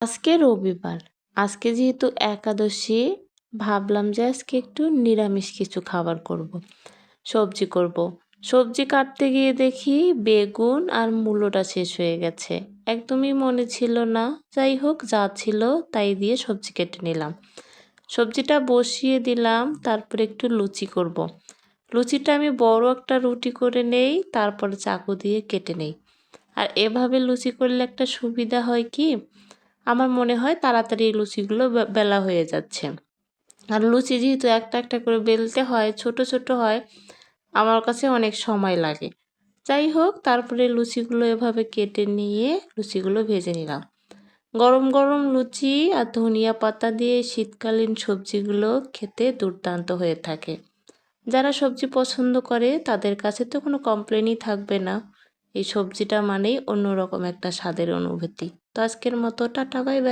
আজকে রবিবার। আজকে যেহেতু একাদশী, ভাবলাম যে আজকে একটু নিরামিষ কিছু খাবার করব। সবজি করব। সবজি কাটতে গিয়ে দেখি বেগুন আর মূলোটা শেষ হয়ে গেছে। একদমই মনে ছিল না। যাই হোক, যা ছিল তাই দিয়ে সবজি কেটে নিলাম। সবজিটা বসিয়ে দিলাম, তারপরে একটু লুচি করব। লুচিটা আমি বড় একটা রুটি করে নেই, তারপরে চাকু দিয়ে কেটে নেই। আর এভাবে লুচি করলে একটা সুবিধা হয় কি, আমার মনে হয় তাড়াতাড়ি এই লুচিগুলো বেলা হয়ে যাচ্ছে। আর লুচি যেহেতু একটা একটা করে বেলতে হয়, ছোট ছোট হয়, আমার কাছে অনেক সময় লাগে। যাই হোক, তারপরে লুচিগুলো এভাবে কেটে নিয়ে লুচিগুলো ভেজে নিলাম। গরম গরম লুচি আর ধনিয়া পাতা দিয়ে শীতকালীন সবজিগুলো খেতে দুর্দান্ত হয়ে থাকে। যারা সবজি পছন্দ করে তাদের কাছে তো কোনো কমপ্লেনই থাকবে না। এই সবজিটা মানেই অন্যরকম একটা স্বাদের অনুভূতি। তো আজকের মতো টাটা, বাই বাই।